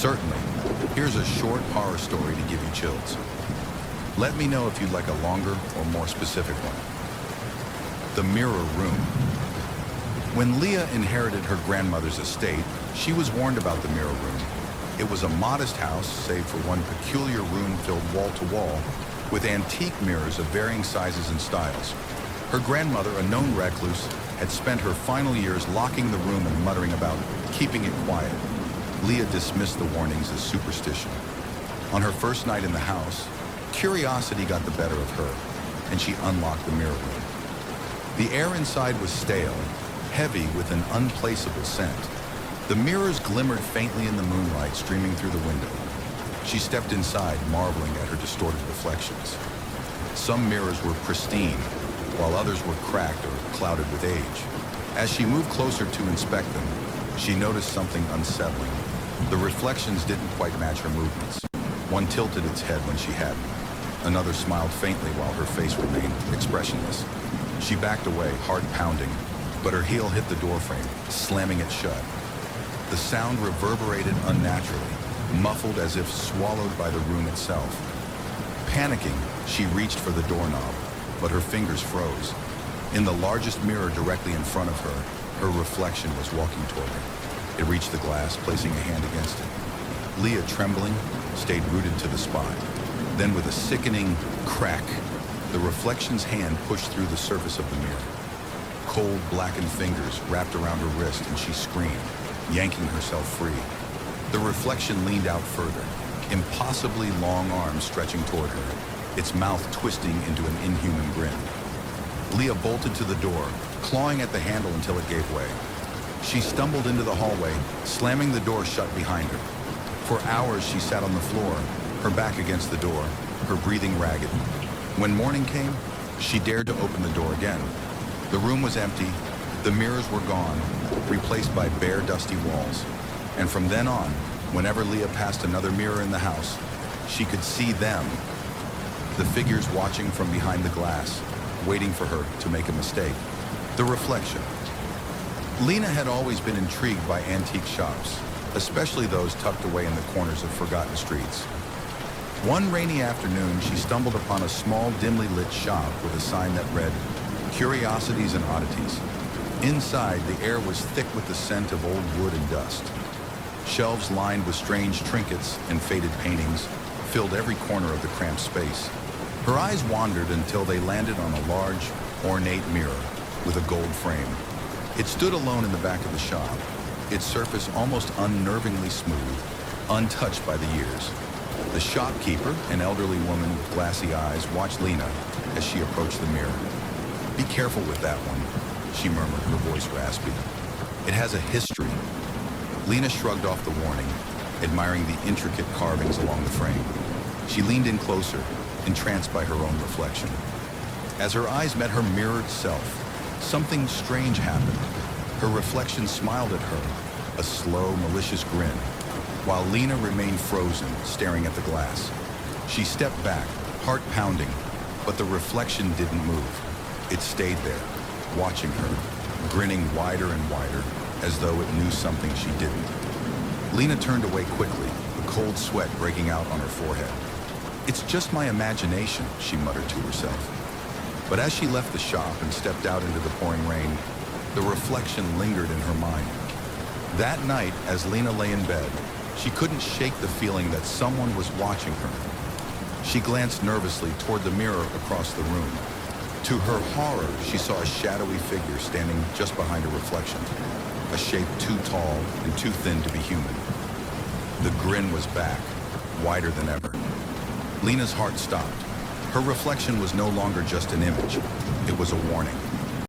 Certainly. Here's a short horror story to give you chills. Let me know if you'd like a longer or more specific one. The Mirror Room. When Leah inherited her grandmother's estate, she was warned about the Mirror Room. It was a modest house, save for one peculiar room filled wall to wall with antique mirrors of varying sizes and styles. Her grandmother, a known recluse, had spent her final years locking the room and muttering about keeping it quiet. Leah dismissed the warnings as superstition. On her first night in the house, curiosity got the better of her, and she unlocked the mirror room. The air inside was stale, heavy with an unplaceable scent. The mirrors glimmered faintly in the moonlight streaming through the window. She stepped inside, marveling at her distorted reflections. Some mirrors were pristine, while others were cracked or clouded with age. As she moved closer to inspect them, she noticed something unsettling. The reflections didn't quite match her movements. One tilted its head when she hadn't. Another smiled faintly while her face remained expressionless. She backed away, heart pounding, but her heel hit the doorframe, slamming it shut. The sound reverberated unnaturally, muffled as if swallowed by the room itself. Panicking, she reached for the doorknob, but her fingers froze. In the largest mirror directly in front of her, her reflection was walking toward her. It reached the glass, placing a hand against it. Leah, trembling, stayed rooted to the spot. Then with a sickening crack, the reflection's hand pushed through the surface of the mirror. Cold, blackened fingers wrapped around her wrist and she screamed, yanking herself free. The reflection leaned out further, impossibly long arms stretching toward her, its mouth twisting into an inhuman grin. Leah bolted to the door, clawing at the handle until it gave way. She stumbled into the hallway, slamming the door shut behind her. For hours she sat on the floor, her back against the door, her breathing ragged. When morning came, she dared to open the door again. The room was empty, the mirrors were gone, replaced by bare, dusty walls. And from then on, whenever Leah passed another mirror in the house, she could see them, the figures watching from behind the glass, waiting for her to make a mistake. The reflection. Lena had always been intrigued by antique shops, especially those tucked away in the corners of forgotten streets. One rainy afternoon, she stumbled upon a small, dimly lit shop with a sign that read, "Curiosities and Oddities." Inside, the air was thick with the scent of old wood and dust. Shelves lined with strange trinkets and faded paintings filled every corner of the cramped space. Her eyes wandered until they landed on a large, ornate mirror with a gold frame. It stood alone in the back of the shop, its surface almost unnervingly smooth, untouched by the years. The shopkeeper, an elderly woman with glassy eyes, watched Lena as she approached the mirror. "Be careful with that one," she murmured, her voice raspy. "It has a history." Lena shrugged off the warning, admiring the intricate carvings along the frame. She leaned in closer, entranced by her own reflection. As her eyes met her mirrored self, something strange happened. Her reflection smiled at her, a slow, malicious grin, while Lena remained frozen, staring at the glass. She stepped back, heart pounding, but the reflection didn't move. It stayed there, watching her, grinning wider and wider, as though it knew something she didn't. Lena turned away quickly, a cold sweat breaking out on her forehead. "It's just my imagination," she muttered to herself. But as she left the shop and stepped out into the pouring rain, the reflection lingered in her mind. That night, as Lena lay in bed, she couldn't shake the feeling that someone was watching her. She glanced nervously toward the mirror across the room. To her horror, she saw a shadowy figure standing just behind her reflection, a shape too tall and too thin to be human. The grin was back, wider than ever. Lena's heart stopped. Her reflection was no longer just an image. It was a warning.